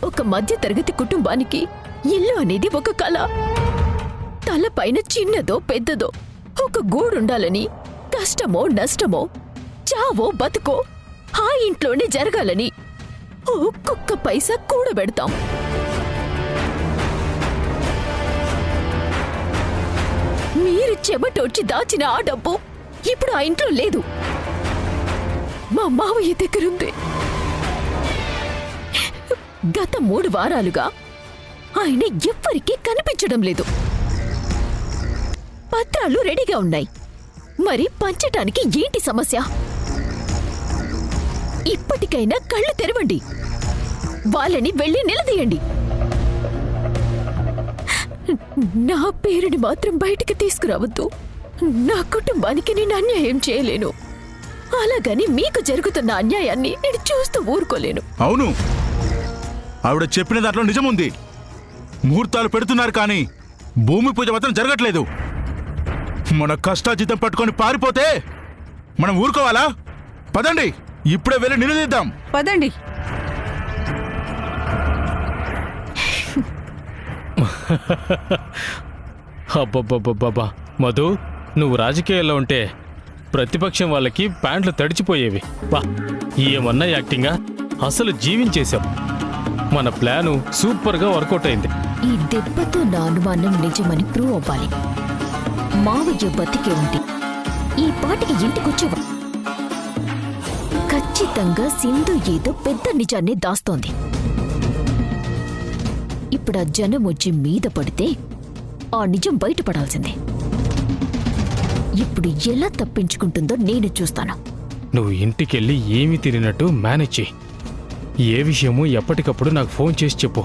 ఒక మధ్య తరగతి కుటుంబానికి ఇల్లు అనేది ఒక కళ. తలపైన చిన్నదో పెద్దదో ఒక గూడుండాలని, కష్టమో నష్టమో చావో బతుకో ఆ ఇంట్లోనే జరగాలని ఒక్కొక్క పైసా కూడబెడతాం. మీరు చెమటొచ్చి దాచిన ఆ డబ్బు ఇప్పుడు ఆ ఇంట్లో లేదు, మా మావయ్య దగ్గరుంది. గత 3 వారాలుగా ఆయన ఎవ్వరికీ కనిపించడం లేదు. పత్రాలు రెడీగా ఉన్నాయి, మరి పంచటానికి ఏంటి సమస్య? ఇప్పటికైనా కళ్ళు తెరవండి, వాళ్ళని వెళ్ళి నిలదీయండి. నా పేరుని మాత్రం బయటికి తీసుకురావద్దు. నా కుటుంబానికి నేను అన్యాయం చేయలేను, అలాగని మీకు జరుగుతున్న అన్యాయాన్ని నేను చూస్తూ ఊరుకోలేను. అవును, ఆవిడ చెప్పిన దాంట్లో నిజముంది. ముహూర్తాలు పెడుతున్నారు కానీ భూమి పూజ మాత్రం జరగట్లేదు. మన కష్టాజీతం పట్టుకొని పారిపోతే మనం ఊరుకోవాలా? పదండి, ఇప్పుడే వెళ్ళి నిలదీద్దాం. పదండి. అబ్బబ్బబ్బబ్బా మధు, నువ్వు రాజకీయాల్లో ఉంటే ప్రతిపక్షం వాళ్ళకి ప్యాంట్లు తడిచిపోయేవి. బా, ఏమన్నా యాక్టింగా, అసలు జీవించేశాం. మన ప్లాను సూపర్గా వర్కౌట్ అయింది. ఈ దెబ్బతో నా అనుమానం నిజమని ప్రూవ్ అవ్వాలి. మావయ్య బతికే ఉండి ఈ పాటికి ఇంటికొచ్చేవా? ఖచ్చితంగా సింధు ఏదో పెద్ద నిజాన్ని దాస్తోంది. ఇప్పుడు ఆ జనం వచ్చి మీద పడితే ఆ నిజం బయటపడాల్సిందే. ఇప్పుడు ఎలా తప్పించుకుంటుందో నేను చూస్తాను. నువ్వు ఇంటికెళ్ళి ఏమీ తిరిగినట్టు మేనేజ్ చెయ్యి. ఏ విషయమో ఎప్పటికప్పుడు నాకు ఫోన్ చేసి చెప్పు.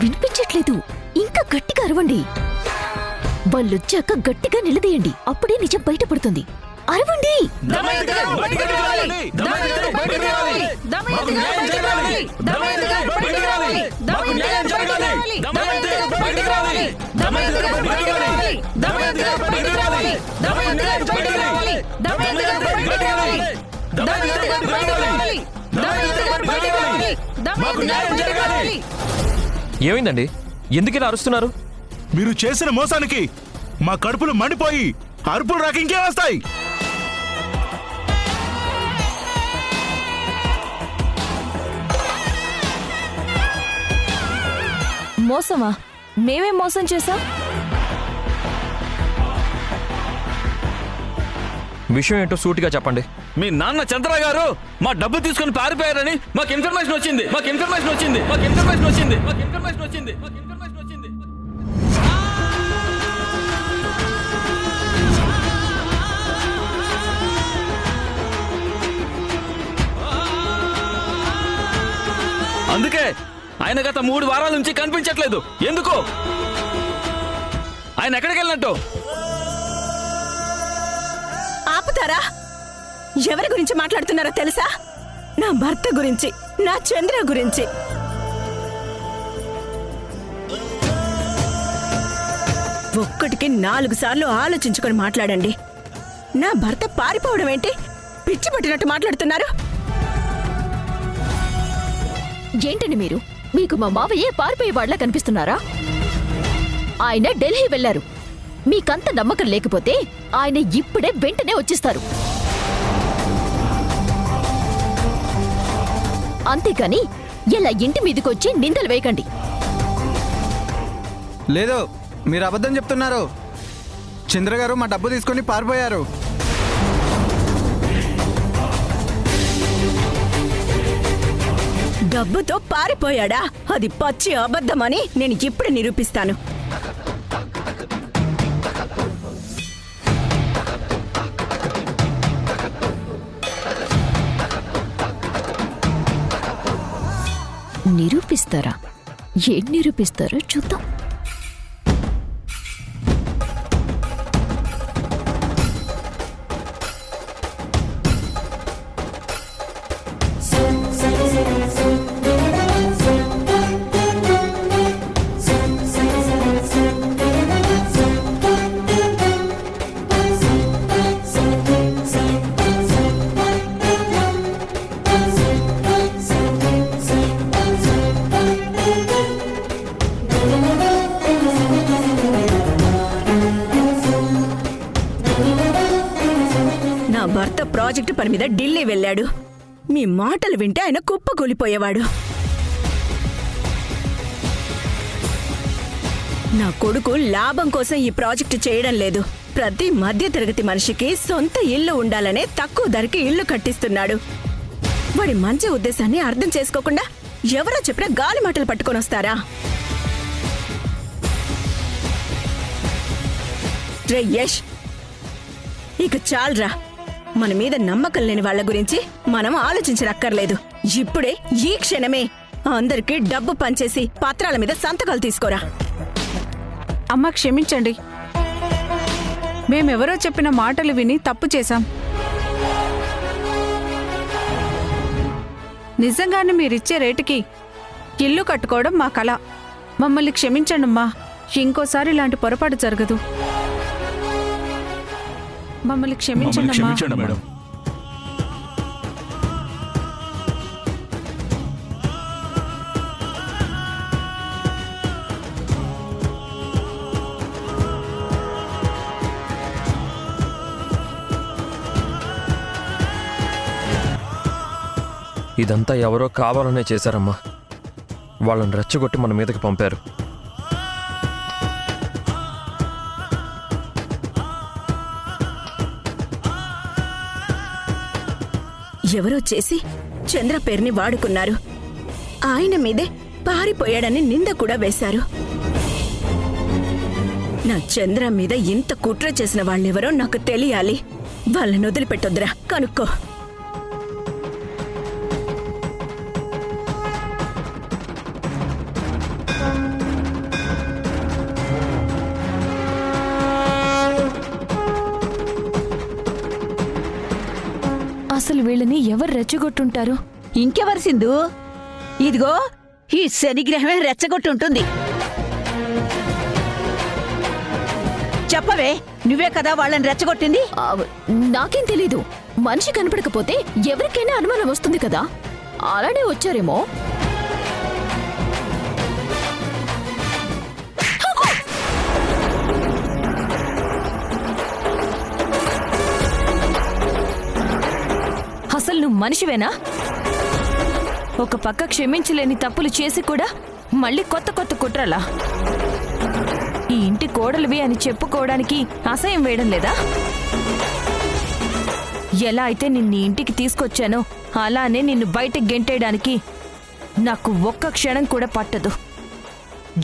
వినిపించట్లేదు, ఇంకా గట్టిగా అరవండి. వాళ్ళొచ్చాక గట్టిగా నిలదీయండి, అప్పుడే నిజం బయటపడుతుంది. అరవండి. ఏమైందండి? ఎందుకిలా అరుస్తున్నారు? మీరు చేసిన మోసానికి మా కడుపులు మండిపోయి అరుపులు రాక ఇంకేమొస్తాయి? మోసమా? మేమేం మోసం చేశాం? విషయం ఏంటో సూటిగా చెప్పండి. మీ నాన్న చంద్ర గారు మా డబ్బు తీసుకుని పారిపోయారని మాకు ఇన్ఫర్మేషన్ వచ్చింది. అందుకే ఆయన గత 3 వారాల నుంచి కనిపించట్లేదు. ఎందుకు? ఆయన ఎక్కడికి వెళ్ళినట్టు? ఆపుతారా? ఎవరి గురించి మాట్లాడుతున్నారో తెలుసా? నా భర్త గురించి, నా చంద్ర గురించి. ఒక్కటికి 4 సార్లు ఆలోచించుకొని మాట్లాడండి. నా భర్త పారిపోవడం ఏంటి? పిచ్చి పట్టినట్టు మాట్లాడుతున్నారు. ఏంటండి మీరు? మీకు మా మావయ్య పారిపోయేవాళ్లా కనిపిస్తున్నారా? ఆయన ఢిల్లీ వెళ్లారు. మీకంత నమ్మకం లేకపోతే ఆయన ఇప్పుడే వెంటనే వచ్చేస్తారు. అంతేకాని ఇలా ఇంటి మీదకొచ్చి నిందలు వేయకండి. లేదు, మీరు అబద్ధం చెప్తున్నారు. చంద్ర గారు మా డబ్బు తీసుకొని పారిపోయారు. డబ్బుతో పారిపోయాడా? అది పచ్చి అబద్ధమని నేను ఇప్పుడు నిరూపిస్తాను. నిరూపిస్తారా? ఏం నిరూపిస్తారో చూద్దాం. నా భర్త ప్రాజెక్టు పని మీద ఢిల్లీ వెళ్ళాడు. మీ మాటలు వింటే ఆయన కుప్పకూలిపోయేవాడు. నా కొడుకు లాభం కోసం ఈ ప్రాజెక్టు చేయడం లేదు. ప్రతి మధ్యతరగతి మనిషికి సొంత ఇల్లు ఉండాలనే తక్కువ ధరకి ఇల్లు కట్టిస్తున్నాడు. వాడి మంచి ఉద్దేశాన్ని అర్థం చేసుకోకుండా ఎవరో చెప్పినా గాలి మాటలు పట్టుకొని వస్తారా? రే యష్, ఇక చాలరా. మన మీద నమ్మకం లేని వాళ్ళ గురించి మనం ఆలోచించనక్కర్లేదు. ఇప్పుడే ఈ క్షణమే అందరికీ డబ్బు పంచేసి పత్రాల మీద సంతకాలు తీసుకోరా. అమ్మ క్షమించండి, మేమెవరో చెప్పిన మాటలు విని తప్పు చేశాం. నిజంగానే మీరిచ్చే రేటుకి ఇల్లు కట్టుకోవడం మా కల. మమ్మల్ని క్షమించండమ్మా, ఇంకోసారి ఇలాంటి పొరపాటు జరగదు. మమ్మల్ని క్షమించండి మేడం. ఇదంతా ఎవరో కావాలనే చేశారమ్మా. వాళ్ళని రెచ్చగొట్టి మన మీదకి పంపారు. ఎవరో చేసి చంద్ర పేరుని వాడుకున్నారు. ఆయన మీదే పారిపోయాడని నింద కూడా వేశారు. నా చంద్ర మీద ఇంత కుట్ర చేసిన వాళ్ళెవరో నాకు తెలియాలి. వాళ్ళని వదిలిపెట్టొద్దురా, కనుక్కో. అసలు వీళ్ళని ఎవరు రెచ్చగొట్టుంటారు? ఇంకెవరు సింధు? ఇదిగో ఈ శనిగ్రహమే రెచ్చగొట్టుంటుంది. చెప్పవే, నువ్వే కదా వాళ్ళని రెచ్చగొట్టింది? నాకేం తెలీదు. మనిషి కనపడకపోతే ఎవరికైనా అనుమానం వస్తుంది కదా, అలానే వచ్చారేమో. అసలు నువ్వు మనిషివేనా? ఒక పక్క క్షమించలేని తప్పులు చేసి కూడా మళ్ళీ కొత్త కొత్త కుట్రలా? ఈ ఇంటి కోడలివి అని చెప్పుకోవడానికి అసహ్యం వేయడం లేదా? ఎలా అయితే నిన్ను ఇంటికి తీసుకొచ్చానో అలానే నిన్ను బయటకు గెంటేయడానికి నాకు ఒక్క క్షణం కూడా పట్టదు.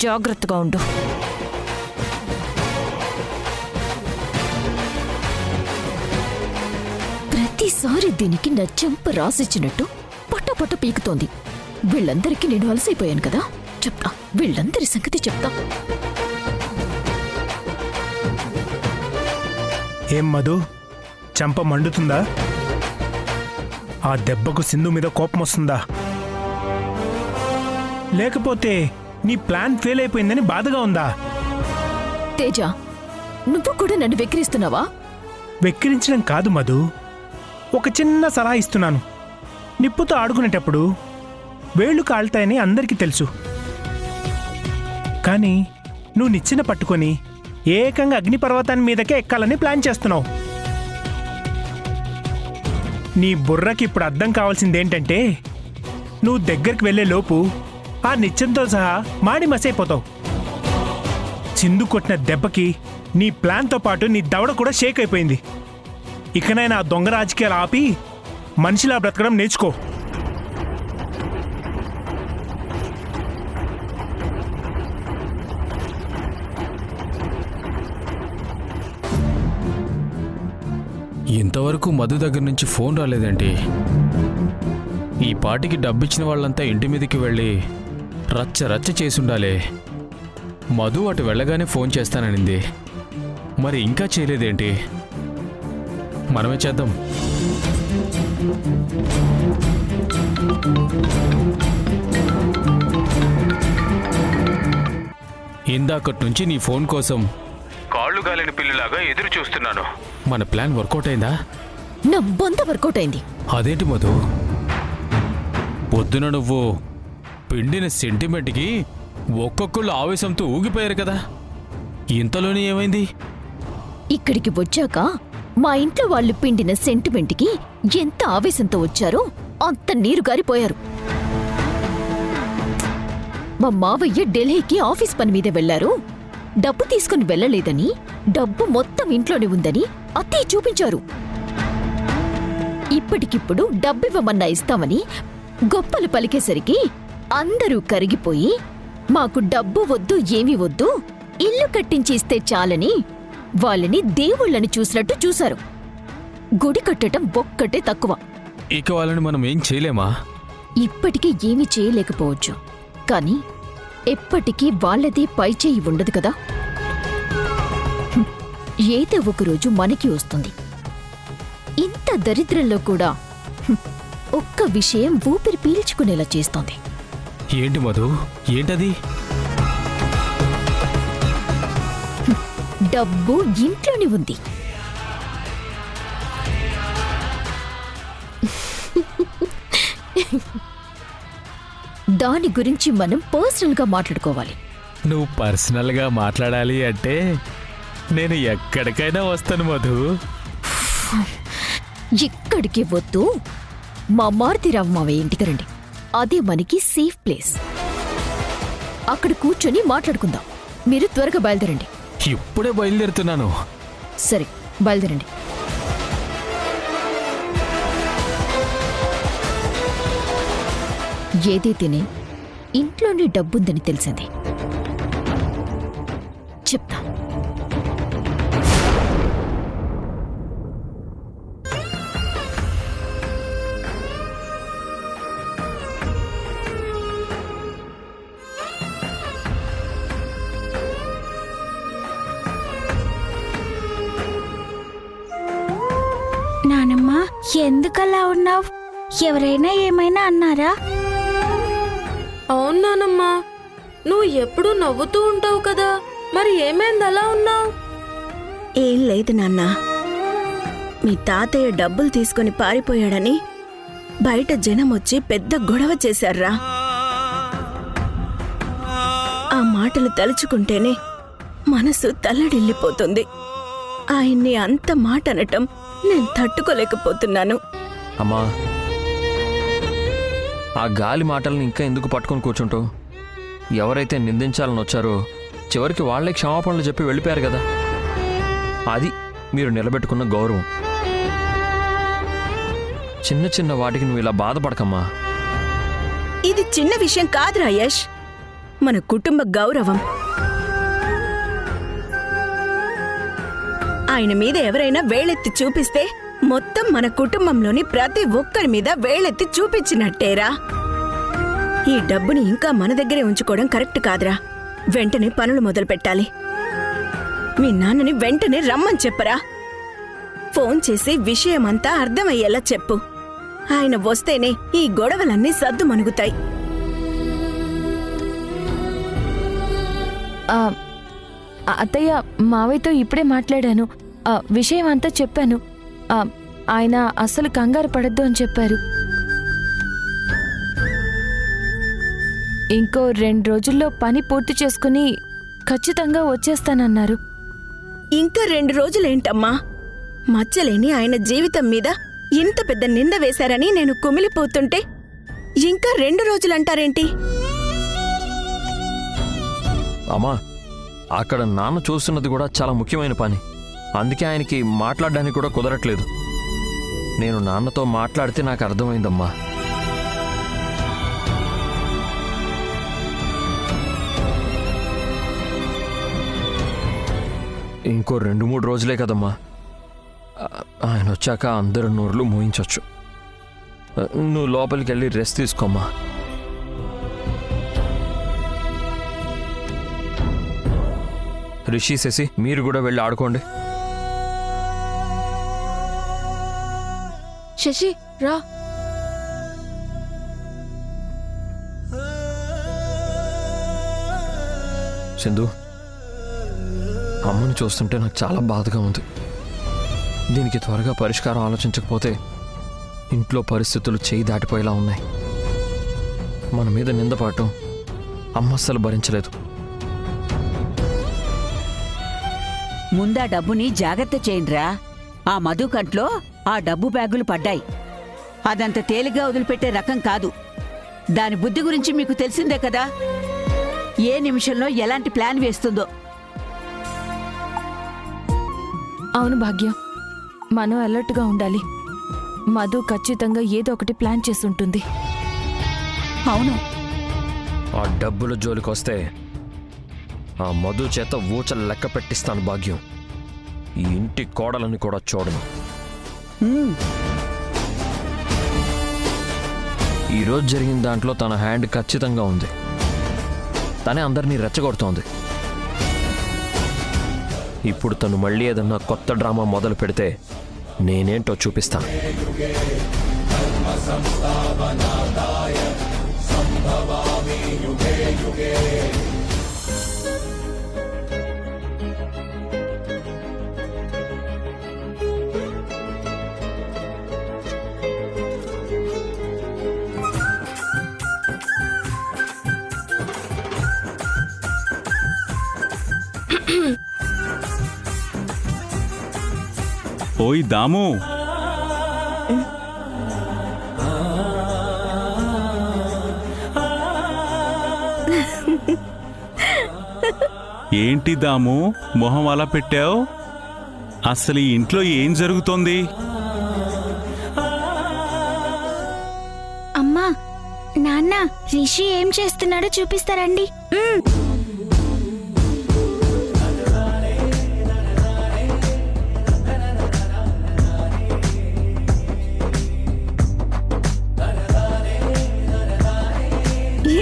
జాగ్రత్తగా ఉండు. ప్రతిసారి దీనికి నా చెంప రాసిచ్చినట్టు పొట్ట పొట్ట పీకుతోంది. వీళ్ళందరికీ నేను అలసైపోయాను కదా, చెప్తా. వీళ్ళందరి సంగతి చెప్తా. ఏం మధు, చంప మండుతుందా? ఆ దెబ్బకు సింధు మీద కోపం వస్తుందా? లేకపోతే నీ ప్లాన్ ఫెయిల్ అయిపోయిందని బాధగా ఉందా? తేజ, నువ్వు కూడా నన్ను వెక్కిరిస్తున్నావా? వెక్కిరించడం కాదు మధు, ఒక చిన్న సలహా ఇస్తున్నాను. నిప్పుతో ఆడుకునేటప్పుడు వేళ్లు కాలుతాయని అందరికీ తెలుసు. కానీ నువ్వు నిచ్చెన పట్టుకొని ఏకంగా అగ్నిపర్వతాన్ని మీదకే ఎక్కాలని ప్లాన్ చేస్తున్నావు. నీ బుర్రకి ఇప్పుడు అర్థం కావాల్సిందేంటంటే, నువ్వు దగ్గరికి వెళ్లే లోపు ఆ నిచ్చెనతో సహా మాడి మసైపోతావు. సింధు కొట్టిన దెబ్బకి నీ ప్లాన్తో పాటు నీ దవడ కూడా షేక్ అయిపోయింది. ఇకనైనా ఆ దొంగ రాజకీయాలు ఆపి మనిషిలా బ్రతకడం నేర్చుకో. ఇంతవరకు మధు దగ్గర నుంచి ఫోన్ రాలేదండి. ఈ పాటికి డబ్బిచ్చిన వాళ్ళంతా ఇంటి మీదకి వెళ్ళి రచ్చ రచ్చ చేసుండాలే. మధు అటు వెళ్ళగానే ఫోన్ చేస్తాననింది. మరి ఇంకా చేయలేదేంటి? మనమే చేద్దాం. ఇందాకటి నుంచి నీ ఫోన్ కోసం కాళ్ళు గాలిన పిల్లిలాగా ఎదురు చూస్తున్నాను. మన ప్లాన్ వర్కౌట్ అయిందా? నా బొంత వర్కౌట్ అయింది. అదేంటి మధు, పొద్దున నువ్వు పిండిన సెంటిమెంట్కి ఒక్కొక్కళ్ళు ఆవేశంతో ఊగిపోయారు కదా, ఇంతలోనే ఏమైంది? ఇక్కడికి వచ్చాక మా ఇంట్లో వాళ్ళు పిండిన సెంటిమెంట్కి ఎంత ఆవేశంతో వచ్చారో అంత నీరు గారిపోయారు. మా మావయ్య ఢిల్లీకి ఆఫీస్ పని మీద వెళ్లారు. డబ్బు తీసుకుని వెళ్ళలేదని, డబ్బు మొత్తం ఇంట్లోనే ఉందని అత్తయ్య చూపించారు. ఇప్పటికిప్పుడు డబ్బివ్వమన్నా ఇస్తామని గొప్పలు పలికేసరికి అందరూ కరిగిపోయి మాకు డబ్బు వద్దు ఏమీ వద్దు, ఇల్లు కట్టించి ఇస్తే చాలని వాళ్ళని దేవుళ్ళని చూసినట్టు చూశారు. గుడి కట్టడం ఒక్కటే తక్కువ. ఇక వాళ్ళని మనం ఏం చేయలేమా? ఇప్పటికీ ఏమీ చేయలేకపోవచ్చు, కానీ ఎప్పటికీ వాళ్ళది పైచేయి ఉండదు కదా. ఏదో ఒకరోజు మనకి వస్తుంది. ఇంత దరిద్రంలో కూడా ఒక్క విషయం ఊపిరి పీల్చుకునేలా చేస్తోంది. ఏంటి మధు, ఏంటది? డబ్బు ఇంట్లోనే ఉంది. దాని గురించి మనం పర్సనల్గా మాట్లాడుకోవాలి. నువ్వు పర్సనల్గా మాట్లాడాలి అంటే నేను ఎక్కడికైనా వస్తాను మధు. ఇక్కడికి వద్దు, మా మారుతిరావు మావయ్య ఇంటికి రండి. అదే మనకి సేఫ్ ప్లేస్. అక్కడ కూర్చొని మాట్లాడుకుందాం. మీరు త్వరగా బయలుదేరండి. ఇప్పుడే బయలుదేరుతున్నాను. సరే, బయలుదేరండి. ఏదైతేనే ఇంట్లోనే డబ్బుందని తెలిసింది. చెప్తా. నానమ్మ, ఎందుకలా ఉన్నావు? ఎవరైనా ఏమైనా అన్నారా? అవును నానమ్మా, నువ్వు ఎప్పుడూ నవ్వుతూ ఉంటావు కదా, మరి ఏమైంది అలా ఉన్నావు? ఏం లేదు నాన్న, మీ తాతయ్య డబ్బులు తీసుకుని పారిపోయాడని బయట జనం వచ్చి పెద్ద గొడవ చేశారా. ఆ మాటలు తలుచుకుంటేనే మనసు తల్లడిల్లిపోతుంది. ఆయన్ని అంత మాట అనటం నేను తట్టుకోలేకపోతున్నాను. అమ్మా, ఆ గాలి మాటలను ఇంకా ఎందుకు పట్టుకొని కూర్చుంటావు? ఎవరైతే నిందించాలని వచ్చారో చివరికి వాళ్లే క్షమాపణలు చెప్పి వెళ్ళిపోయారు కదా. అది మీరు నిలబెట్టుకున్న గౌరవం. చిన్న చిన్న వాటికి నువ్వు ఇలా బాధపడకమ్మా. ఇది చిన్న విషయం కాదు రాయేష్, మన కుటుంబ గౌరవం. ఆయన మీద ఎవరైనా వేలెత్తి చూపిస్తే మొత్తం మన కుటుంబంలోని ప్రతి ఒక్కరి మీద వేలెత్తి చూపించినట్టేరా. ఈ డబ్బుని ఇంకా మన దగ్గరే ఉంచుకోవడం కరెక్ట్ కాదురా. వెంటనే పనులు మొదలు పెట్టాలి. మీ నాన్నని వెంటనే రమ్మని చెప్పరా. ఫోన్ చేసి విషయమంతా అర్థమయ్యేలా చెప్పు. ఆయన వస్తేనే ఈ గొడవలన్నీ సద్దుమణుగుతాయి. అత్తయ్య, మావయ్యతో ఇప్పుడే మాట్లాడాను. విషయం అంతా చెప్పాను. ఆయన అస్సలు కంగారు పడద్దు అని చెప్పారు. ఇంకో 2 రోజుల్లో పని పూర్తి చేసుకుని ఖచ్చితంగా వచ్చేస్తానన్నారు. ఇంకా 2 రోజులేంటమ్మా? మచ్చలేని ఆయన జీవితం మీద ఇంత పెద్ద నింద వేశారని నేను కుమిలిపోతుంటే ఇంకా 2 రోజులంటారేంటి? అమ్మా, అక్కడ నాన్న చూస్తున్నది కూడా చాలా ముఖ్యమైన పని. అందుకే ఆయనకి మాట్లాడడానికి కూడా కుదరట్లేదు. నేను నాన్నతో మాట్లాడితే నాకు అర్థమైందమ్మా. ఇంకో 2-3 రోజులే కదమ్మా. ఆయన వచ్చాక అందరు నోర్లు మూయించవచ్చు. నువ్వు లోపలికి వెళ్ళి రెస్ట్ తీసుకోమ్మా. రిషి శశి మీరు కూడా వెళ్ళి ఆడుకోండి. శశి రా. సింధు, అమ్మని చూస్తుంటే నాకు చాలా బాధగా ఉంది. దీనికి త్వరగా పరిష్కారం ఆలోచించకపోతే ఇంట్లో పరిస్థితులు చేయి దాటిపోయేలా ఉన్నాయి. మన మీద నిందపాటం అమ్మ అస్సలు భరించలేదు. ముందా డబ్బుని జాగ్రత్త చేయండిరా. ఆ మధు కంట్లో ఆ డబ్బు బ్యాగులు పడ్డాయి. అదంత తేలిగ్గా వదిలిపెట్టే రకం కాదు. దాని బుద్ధి గురించి మీకు తెలిసిందే కదా, ఏ నిమిషంలో ఎలాంటి ప్లాన్ వేస్తుందో. అవును భాగ్యం, మనం అలర్ట్గా ఉండాలి. మధు ఖచ్చితంగా ఏదో ఒకటి ప్లాన్ చేసుంటుంది. అవును, ఆ డబ్బుల జోలికొస్తే ఆ మధు చేత ఊచలు లెక్క పెట్టిస్తాను భాగ్యం. ఈ ఇంటి కోడలని కూడా చూడను. ఈరోజు జరిగిన దాంట్లో తన హ్యాండ్ ఖచ్చితంగా ఉంది. తనే అందరినీ రెచ్చగొడుతోంది. ఇప్పుడు తను మళ్ళీ ఏదన్నా కొత్త డ్రామా మొదలు పెడితే నేనేంటో చూపిస్తాను. ఓయ్ దాము, ఏంటి దాము మొహం అలా పెట్టావు? అసలు ఈ ఇంట్లో ఏం జరుగుతోంది? అమ్మా, నాన్న, రిషి ఏం చేస్తున్నాడో చూపిస్తారండి.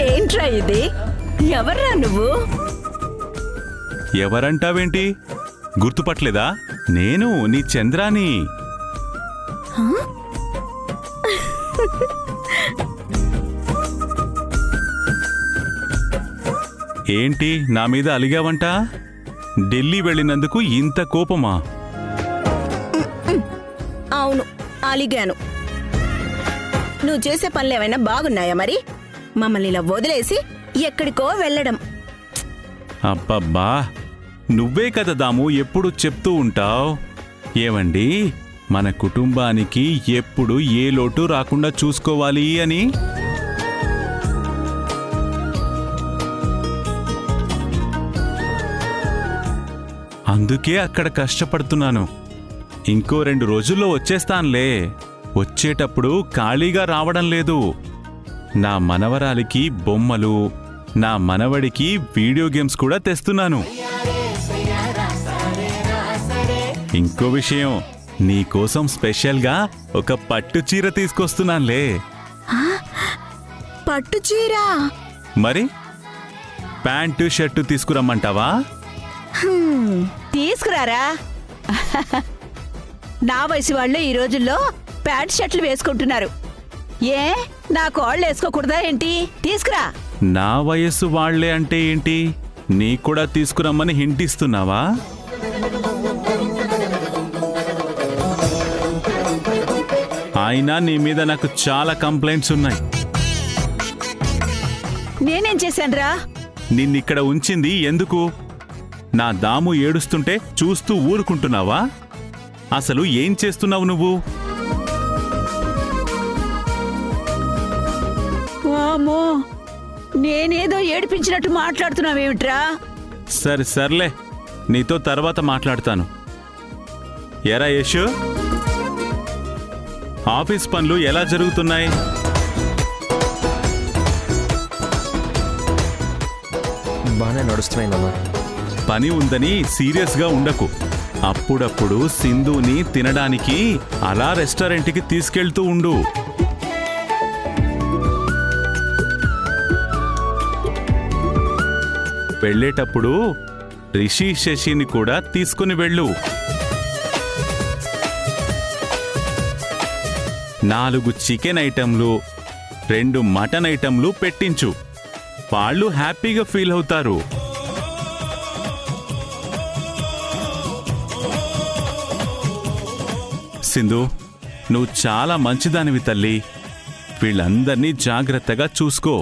ఏంట్రా ఇది? ఎవర్రా నువ్వు? ఎవరంటావేంటి? గుర్తుపట్టలేదా? నేను నీ చంద్రాని. ఏంటి నా మీద అలిగావంట? ఢిల్లీ వెళ్ళినందుకు ఇంత కోపమా? అవును, అలిగాను. నువ్వు చేసే పనులేమైనా బాగున్నాయా మరి? మమ్మల్ని ఇలా వదిలేసి ఎక్కడికో వెళ్ళడం. అబ్బబ్బా, నువ్వే కదా దాము ఎప్పుడు చెప్తూ ఉంటావు. ఏమండి, మన కుటుంబానికి ఎప్పుడు ఏ లోటు రాకుండా చూసుకోవాలి అని. అందుకే అక్కడ కష్టపడుతున్నాను. ఇంకో 2 రోజుల్లో వచ్చేస్తానులే. వచ్చేటప్పుడు ఖాళీగా రావడం లేదు. నా మనవరాలికి బొమ్మలు, నా మనవడికి వీడియో గేమ్స్ కూడా తెస్తున్నాను. ఇంకో విషయం, నీకోసం స్పెషల్గా ఒక పట్టు చీర తీసుకొస్తున్నానులే. పట్టు చీర? మరి ప్యాంటు షర్టు తీసుకురమ్మంటావా? తీసుకురారా. నా వయసు వాళ్ళు ఈ రోజుల్లో ప్యాంట్ షర్ట్లు వేసుకుంటున్నారు. ఏ, నా కోళ్ళు వేసుకోకూడదా ఏంటి? తీసుకురా. నా వయస్సు వాళ్లే అంటే ఏంటి? నీ కూడా తీసుకురమ్మని హింట్ ఇస్తున్నావా? అయినా నీ మీద నాకు చాలా కంప్లైంట్స్ ఉన్నాయి. నేనేం చేశానురా? నిన్నిక్కడ ఉంచింది ఎందుకు? నా దాము ఏడుస్తుంటే చూస్తూ ఊరుకుంటున్నావా? అసలు ఏం చేస్తున్నావు నువ్వు? వామ్మో, నేనేదో ఏడిపించినట్టు మాట్లాడుతున్నావేమిట్రా? సర్లే, నీతో తర్వాత మాట్లాడతాను. ఎరా యశు, ఆఫీస్ పనులు ఎలా జరుగుతున్నాయి? బాగానే నడుస్తున్నాయి నాన్న. పని ఉందని సీరియస్గా ఉండకు. అప్పుడప్పుడు సింధుని తినడానికి అలా రెస్టారెంట్కి తీసుకెళ్తూ ఉండు. వెళ్ళేటప్పుడు రిషి శశిని కూడా తీసుకుని వెళ్ళు. 4 చికెన్ ఐటెంలు 2 మటన్ ఐటెంలు పెట్టించు. వాళ్ళు హ్యాపీగా ఫీల్ అవుతారు. సింధు, నువ్వు చాలా మంచిదానివి తల్లి. వీళ్ళందర్నీ జాగ్రత్తగా చూసుకో.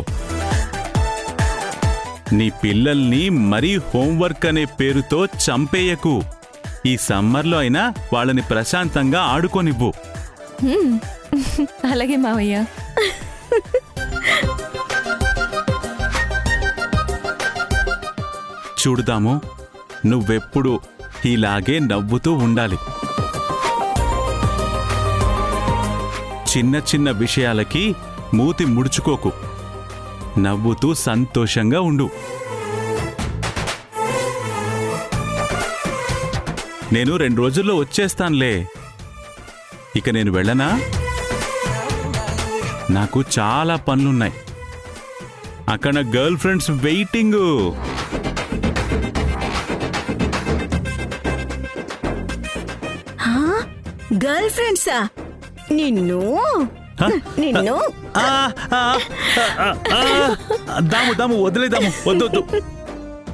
నీ పిల్లల్ని మరీ హోంవర్క్ అనే పేరుతో చంపేయకు. ఈ సమ్మర్లో అయినా వాళ్ళని ప్రశాంతంగా ఆడుకోనివ్వు. అలాగే మావయ్య. చూడుదాము, నువ్వెప్పుడు ఇలాగే నవ్వుతూ ఉండాలి. చిన్న చిన్న విషయాలకి మూతి ముడుచుకోకు. నవ్వుతూ సంతోషంగా ఉండు. నేను 2 రోజుల్లో వచ్చేస్తానులే. ఇక నేను వెళ్ళనా? నాకు చాలా పనులున్నాయి. అక్కడ గర్ల్ ఫ్రెండ్స్ వెయిటింగు. గర్ల్ ఫ్రెండ్సా? నిన్ను నిన్ను దాము వదిలేదాము. వద్దు.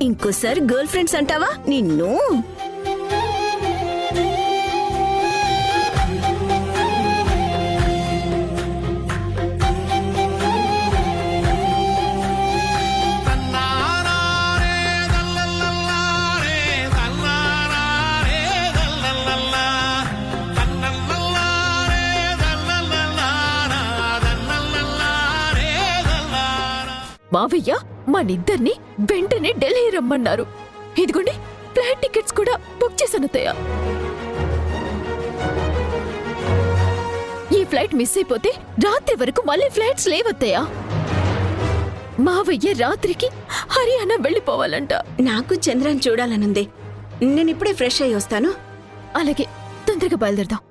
ఇంకోసారి గర్ల్ ఫ్రెండ్స్ అంటావా? నిన్ను మావయ్య మనిద్దరిని వెంటనే ఢిల్లీ రమ్మన్నారు. ఇదిగోండి ఫ్లైట్ టికెట్స్ కూడా బుక్ చేశాను అత్తయ్య. ఈ ఫ్లైట్ మిస్ అయిపోతే రాత్రి వరకు మళ్ళీ ఫ్లైట్స్ లేవత్తయ్య. మావయ్య రాత్రికి హర్యానా వెళ్ళిపోవాలంట. నాకు చంద్రన్ చూడాలనుంది. నేను ఇప్పుడే ఫ్రెష్ అయ్యి వస్తాను. అలాగే, తొందరగా బయలుదేరదాం.